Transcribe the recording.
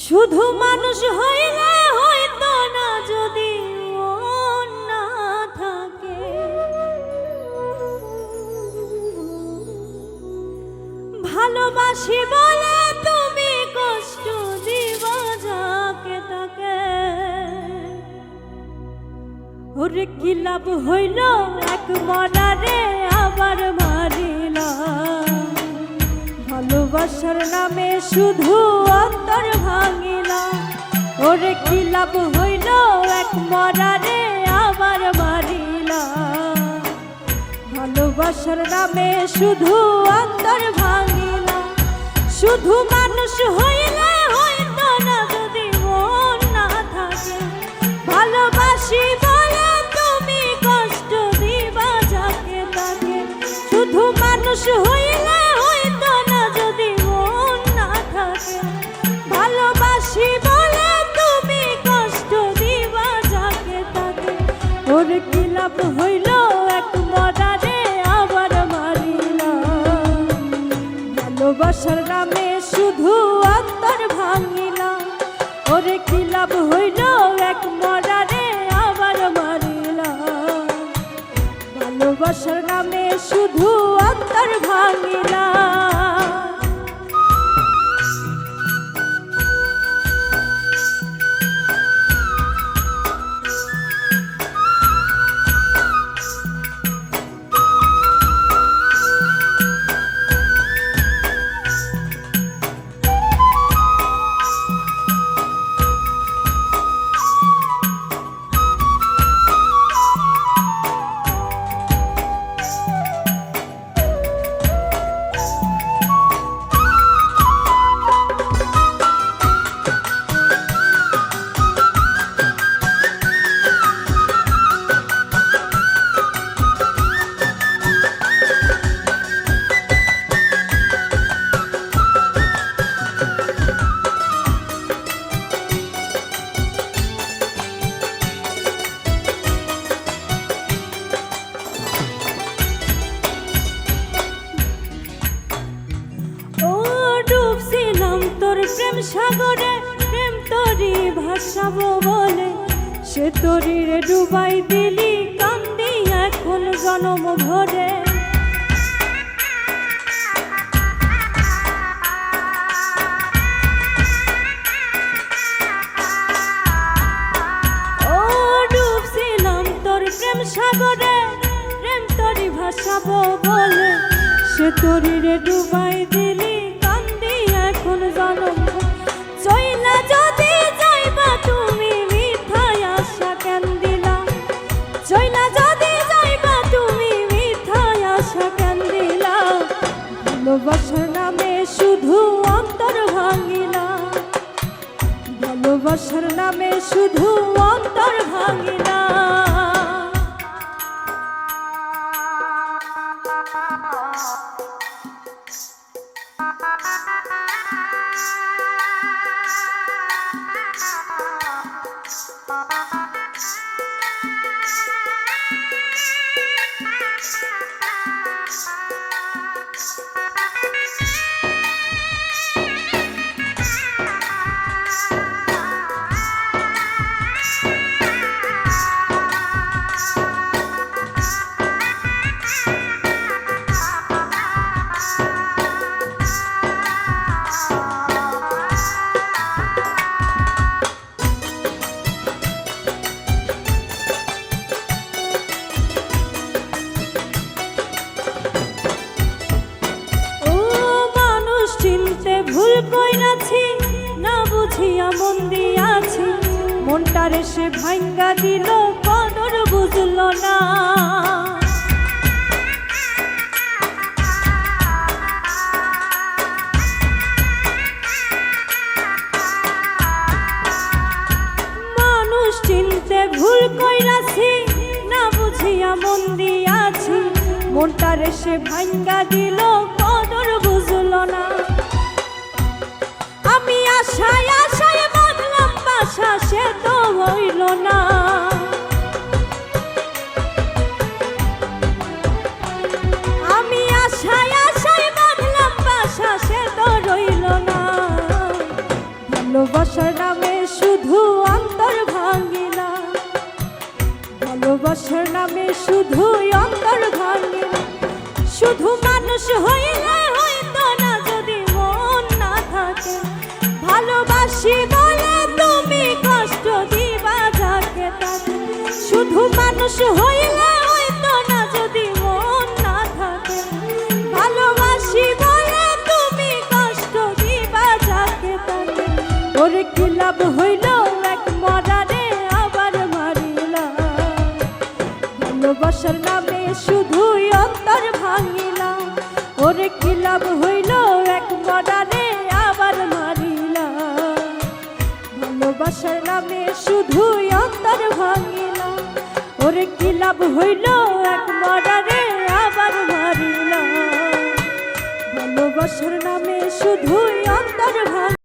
শুধু মানুষ হইলে হইতো না যদি মন না থাকে। ভালোবাসি বলে তুমি কষ্ট দিবা যাকে তাকে। ওরে কি লাভ হইল এক মরারে আবার মারিলা। ভালোবাসার নামে শুধু অন্তর ভাঙিলা। ওরে কি লাভ হইল এক মরারে আবার মারিলা। ভালোবাসার নামে শুধু অন্তর ভাঙিলা। শুধু মানুষ হইলে হইতো না যদি মন না থাকে। ভালোবাসি বলে তুমি কষ্ট দিবা যাকে তাকে। শুধু মানুষ হইলে হইতো না যদি মন না থাকে। ভালোবাসি বলে তুমি কষ্ট দিবা যাকে তাকে। ওর কি লাভ হইল এক মরারে আবার মারিলা। ভালোবাসার নামে শুধু অন্তর ভাঙিলা। ওরে কি লাভ হইল এক মরারে আবার মারিলা। ভালোবাসার নামে শুধু অন্তর ভাঙিলা। প্রেম সাগরে প্রেম তরি ভাসাবো বলে সে তরিরে ডুবাই দিলি কান্দি এখন জনম ভরে। ও ডুবছিলাম তোর প্রেম সাগরে প্রেম তরি ভাসাবো বলে সে তরিরে ডুবাই দিলি এখন জনম। চইলা যদি যাইবা তুমি মিথায় আশা কেন দিলা। চইলা যদি যাইবা তুমি মিথায় আশা কেন দিলা। ভালোবাসার নামে শুধু অন্তর ভাঙিলা। ভালোবাসার নামে শুধু অন্তর ভাঙিলা। ভুল কইরাছি না বুঝিয়া মন দিয়াছি। মনটারে সে ভাঙ্গা দিল কদর বুঝল না। মানুষ চিনতে ভুল কইরাছি না বুঝিয়া মন দিয়াছি। মনটারে সে ভাঙ্গা দিল কদর বুঝল না। আমি আশায় আশায় বাঁধলাম বাসা সে তো হইল না। আমি আশায় আশায় বাঁধলাম বাসা সে তো রইল না। ভালোবাসা ভালোবাসার নামে শুধু অন্তর ভাঙিলা, ভালোবাসার নামে শুধু অন্তর ভাঙিলা। শুধু মানুষ হইলে হইতো না যদি মন না থাকে, ভালোবাসি বলে তুমি কষ্ট দিবা যাকে তাকে। শুধু মানুষ হইলে হইতো না যদি মন না থাকে, ভালোবাসি বলে তুমি কষ্ট দিবা যাকে তাকে। ওরে কি লাভ হইল এক মরারে আবার মারিলা, ভালোবাসার নামে শুধু অন্তর ভাঙিলা। ওরে কি লাভ হইল এক মরারে আবার মারিলা, ভালোবাসার নামে শুধু অন্তর ভাঙিলা। ওরে কি লাভ হইল এক মরারে আবার মারিলা, ভালোবাসার নামে শুধু অন্তর ভাঙিলা।